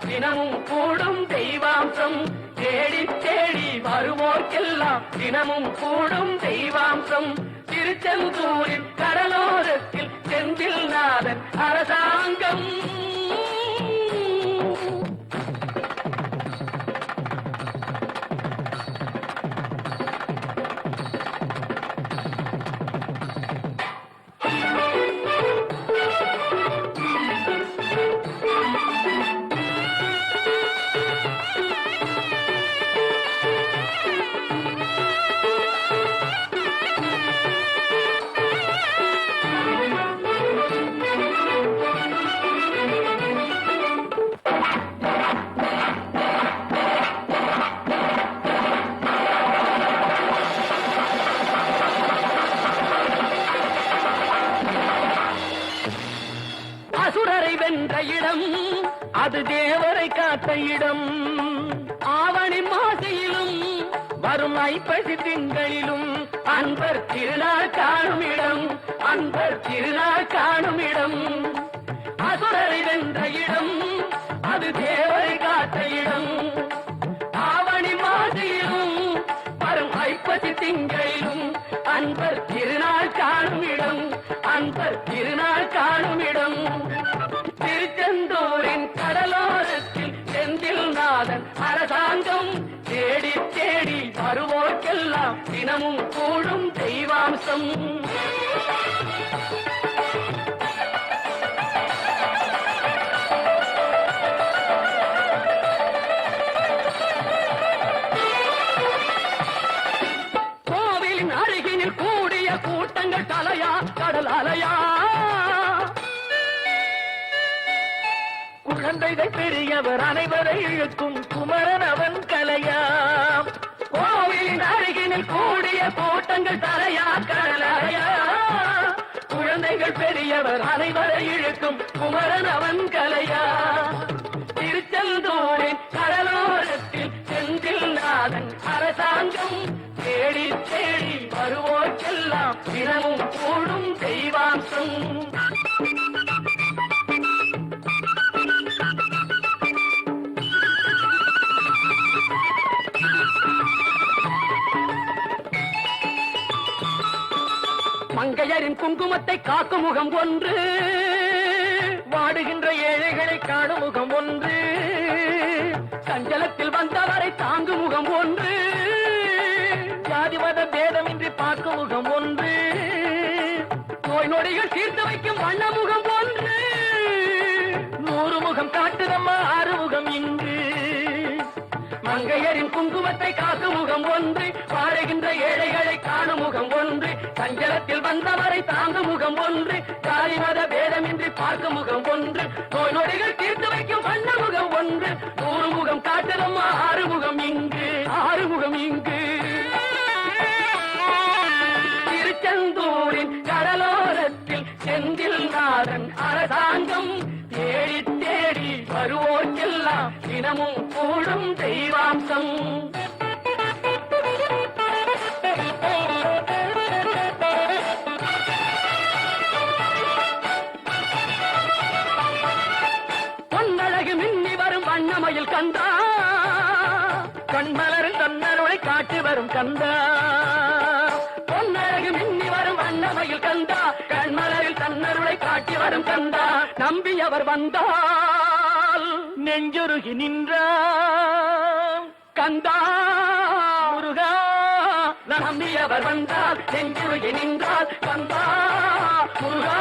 தினமும் கூடும் தெய்வாம்சம். தேடி தேடி வருவோர்க்கெல்லாம் தினமும் கூடும் தெய்வாம்சம். திருச்செந்தூரின் கடலோரத்தில் செந்தில் நாதன் அரசாங்கம். அசுரரை வென்ற இடம் அது தேவரை காத்த இடம். ஆவணி மாசையிலும் வரும் ஐப்பசி திங்களிலும் அன்பர் திருநாள் காணும் இடம். அன்பர் திருநாள் காணும் இடம். அசுரரை வென்ற இடம் அது தேவரை காத்த இடம். ஆவணி மாசையிலும் வரும் ஐப்பசி திங்களிலும் அன்பர் திருநாள் காணும் இடம். அன்பர் திருநாள் காணும் இடம். திருச்செந்தூரின் கடலோரத்தில் செந்தில் நாதன் அரசாங்கம். தேடி தேடி வருவோர்க்கெல்லாம் தினமும் கூடும் தெய்வாம்சம். கோவிலின் அருகினில் கூடிய கூட்டங்கள் தலையா கடல் அலையா. குழந்தைகள் பெரியவர் அனைவரை இழுக்கும் குமரன் அவன் கலையாம். கோவிலின் அருகினில் கூடிய கூட்டங்கள் தலையா கடலையா. குழந்தைகள் பெரியவர் அனைவரை இழுக்கும் குமரன் அவன் கலையா. திருச்செந்தூரின் கடலோரத்தில் செந்தில் நாதன் அரசாங்கம். தேடி தேடி வருவோர்க்கெல்லாம் தினமும் கூடும் தெய்வாம்சம். மங்கையரின் குங்குமத்தை காக்கும் முகம் ஒன்று. வாடுகின்ற ஏழைகளை காணும் முகம் ஒன்று. சஞ்சலத்தில் வந்தவரை தாங்கும் முகம் ஒன்று. ஜாதி மத பேதமின்றி பார்க்கும் முகம் ஒன்று. நோய் நொடிகள் தீர்த்து வைக்கும் வண்ண முகம் ஒன்று. 100 முகம் காட்டுதம்மா 6 முகம் இங்கு. மங்கையரின் குங்குமத்தை காக்கும் முகம் ஒன்று. வாழுகின்ற ஏழைகளை காணும் முகம் ஒன்று. சஞ்சலத்தில் வந்தவரை தாங்கும் முகம் ஒன்று. ஜாதி மத பேதமின்றி பார்க்கும் முகம் ஒன்று. நோய் நொடிகள் தீர்த்து வைக்கும் வண்ண முகம் ஒன்று. 100 முகம் காட்டுதம்மா 6 முகம் இங்கு. 6 முகம் இங்கு. திருச்செந்தூரின் கடலோரத்தில் செந்தில் நாதன் அரசாங்கம். தேடி தேடி வருவோர்க்கெல்லாம் தினமும் கூடும் தெய்வாம்சம். பொன்னழகு மின்னி வரும் வண்ணமயில் கந்தா. கண்மலரில் தன்னருளை காட்டி வரும் கந்தா. பொன்னழகு மின்னி வரும் வண்ணமயில் கந்தா. கண்மலரில் தன்னருளை காட்டி வரும் கந்தா. நம்பியவர் வந்தால் நெஞ்சுருகி நின்றான் கந்தா முருகா. நம்பியவர் வந்தால் நெஞ்சுருகி நின்றால் கந்தா முருகா.